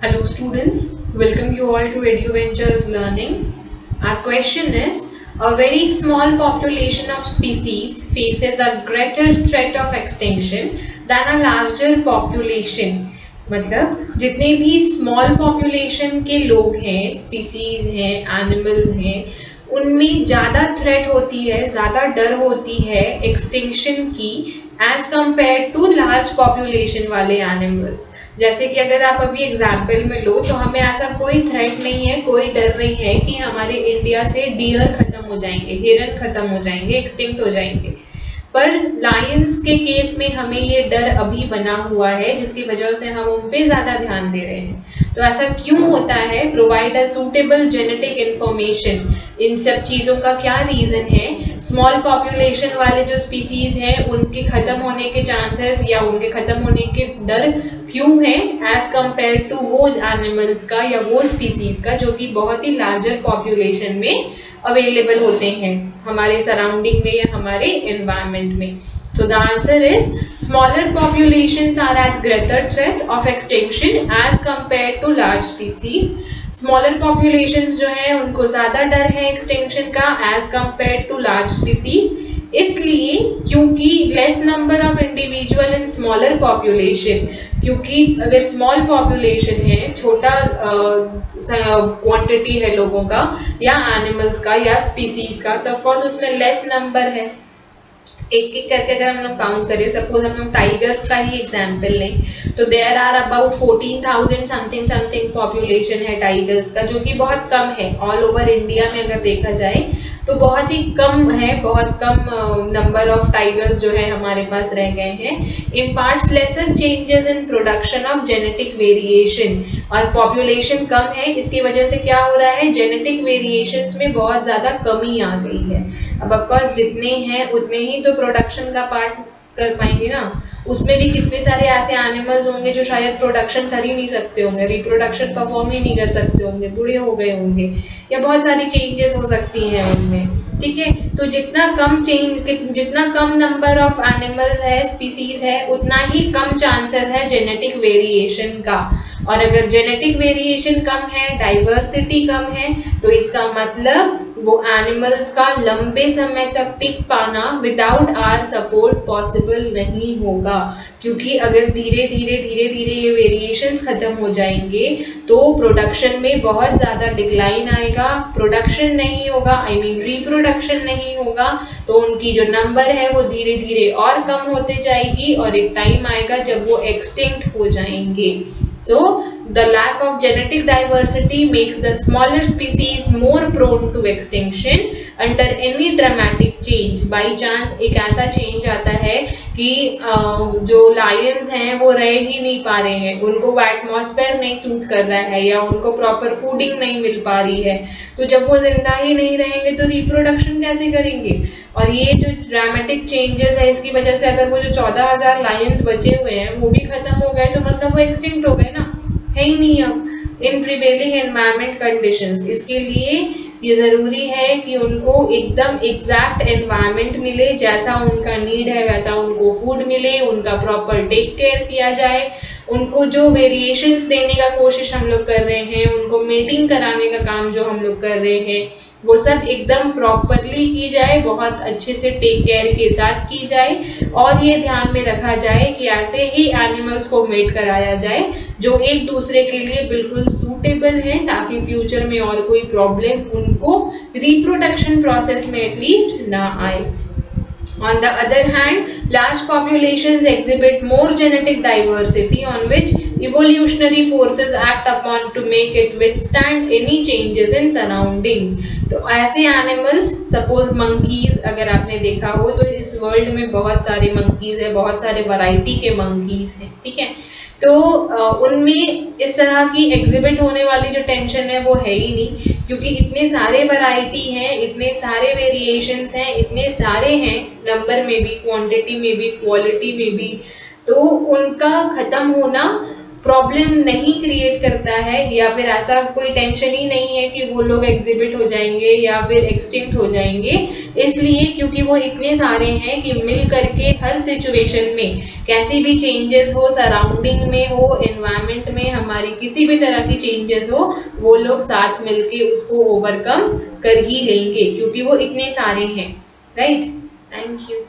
Hello students, welcome you all to EduVentures Learning. Our question is, a very small population of species faces a greater threat of extinction than a larger population. मतलब जितने भी small population के लोग हैं, species हैं, animals हैं, उनमें ज़्यादा थ्रेट होती है, ज़्यादा डर होती है एक्सटिंक्शन की as compare to large population वाले एनिमल्स। जैसे कि अगर आप अभी एग्जाम्पल में लो तो हमें ऐसा कोई थ्रेट नहीं है, कोई डर नहीं है कि हमारे इंडिया से डियर खत्म हो जाएंगे, हिरन खत्म हो जाएंगे, एक्सटिंक्ट हो जाएंगे। पर लायंस के केस में हमें ये डर अभी बना हुआ है, जिसकी वजह से हम उन पे ज़्यादा ध्यान दे रहे हैं। तो ऐसा क्यों होता है? Provide a suitable genetic information. इन सब चीज़ों का क्या रीज़न है? स्मॉल पॉपुलेशन वाले जो स्पीसीज हैं उनके ख़त्म होने के चांसेस या उनके ख़त्म होने के डर क्यों है एज कंपेयर टू वो एनिमल्स का या वो स्पीसीज का जो कि बहुत ही लार्जर पॉपुलेशन में अवेलेबल होते हैं हमारे सराउंडिंग में या हमारे एनवायरमेंट में। So the answer is smaller populations are at greater threat of extinction as compare to large species. Smaller populations जो है उनको ज़्यादा डर है एक्सटिंक्शन का as compare to large species, इसलिए क्योंकि less number of individual in smaller population. क्योंकि अगर स्मॉल पॉपुलेशन है, छोटा क्वांटिटी है लोगों का या एनिमल्स का या स्पीसीज का, तो ऑफकोर्स उसमें लेस नंबर है। एक एक करके अगर हम लोग काउंट करें, सपोज हम लोग टाइगर्स का ही एग्जांपल लें तो there are about 14,000 something something population है टाइगर्स का, जो कि बहुत कम है ऑल ओवर इंडिया में अगर देखा जाए तो बहुत ही कम है, बहुत कम नंबर ऑफ टाइगर्स जो है हमारे पास रह गए हैं। Imparts lesser changes in production of genetic variation. और पॉपुलेशन कम है, इसकी वजह से क्या हो रहा है, जेनेटिक वेरिएशंस में बहुत ज़्यादा कमी आ गई है। अब ऑफकोर्स जितने हैं उतने ही तो प्रोडक्शन का पार्ट कर पाएंगे ना। उसमें भी कितने सारे ऐसे एनिमल्स होंगे जो शायद प्रोडक्शन कर ही नहीं सकते होंगे, रिप्रोडक्शन परफॉर्म ही नहीं कर सकते होंगे, बूढ़े हो गए होंगे, या बहुत सारी चेंजेस हो सकती हैं उनमें। ठीक है, तो जितना कम नंबर ऑफ एनिमल्स है, स्पीसीज है, उतना ही कम चांसेस है जेनेटिक वेरिएशन का। और अगर जेनेटिक वेरिएशन कम है, डाइवर्सिटी कम है, तो इसका मतलब वो एनिमल्स का लंबे समय तक टिक पाना विदाउट आर सपोर्ट पॉसिबल नहीं होगा। क्योंकि अगर धीरे धीरे ये वेरिएशंस खत्म हो जाएंगे तो प्रोडक्शन में बहुत ज़्यादा डिक्लाइन आएगा, प्रोडक्शन नहीं होगा, आई मीन रिप्रोडक्शन नहीं होगा, तो उनकी जो नंबर है वो धीरे धीरे और कम होते जाएगी और एक टाइम आएगा जब वो एक्सटिंक्ट हो जाएंगे। So the lack of genetic diversity makes the smaller species more prone to extinction under any dramatic change. By chance एक ऐसा change आता है कि जो lions हैं वो रह ही नहीं पा रहे हैं, उनको वो atmosphere नहीं सूट कर रहा है या उनको proper fooding नहीं मिल पा रही है, तो जब वो जिंदा ही नहीं रहेंगे तो reproduction कैसे करेंगे? और ये जो ड्रामेटिक चेंजेस है इसकी वजह से अगर वो जो 14,000 लायंस बचे हुए हैं वो भी खत्म हो गए तो मतलब वो एक्सटिंक्ट हो गए ना, है ही नहीं अब इन प्रिवेलिंग एनवायरमेंट कंडीशंस। इसके लिए ये ज़रूरी है कि उनको एकदम एग्जैक्ट एनवायरमेंट मिले, जैसा उनका नीड है वैसा उनको फूड मिले, उनका प्रॉपर टेक केयर किया जाए, उनको जो वेरिएशंस देने का कोशिश हम लोग कर रहे हैं, उनको मेटिंग कराने का काम जो हम लोग कर रहे हैं, वो सब एकदम प्रॉपरली की जाए, बहुत अच्छे से टेक केयर के साथ की जाए। और ये ध्यान में रखा जाए कि ऐसे ही एनिमल्स को मेट कराया जाए जो एक दूसरे के लिए बिल्कुल सूटेबल हैं, ताकि फ्यूचर में और कोई प्रॉब्लम उनको रिप्रोडक्शन प्रोसेस में एटलीस्ट ना आए। On the other hand, large populations exhibit more genetic diversity on which evolutionary forces act upon to make it withstand any changes in surroundings. तो ऐसे एनिमल्स, सपोज मंकीज अगर आपने देखा हो तो इस वर्ल्ड में बहुत सारे मंकीज है, बहुत सारे वैरायटी के मंकीज हैं, ठीक है। तो उनमें इस तरह की एग्जिबिट होने वाली जो टेंशन है वो है ही नहीं, क्योंकि इतने सारे वैरायटी हैं, इतने सारे वेरिएशंस हैं, इतने सारे हैं नंबर में भी, क्वांटिटी में भी, क्वालिटी में भी, तो उनका ख़त्म होना प्रॉब्लम नहीं क्रिएट करता है, या फिर ऐसा कोई टेंशन ही नहीं है कि वो लोग एग्जिबिट हो जाएंगे या फिर एक्सटिंक्ट हो जाएंगे। इसलिए क्योंकि वो इतने सारे हैं कि मिल करके हर सिचुएशन में कैसी भी चेंजेस हो, सराउंडिंग में हो, एनवायरनमेंट में हमारी किसी भी तरह की चेंजेस हो, वो लोग साथ मिलके उसको ओवरकम कर ही लेंगे, क्योंकि वो इतने सारे हैं। Right, thank you.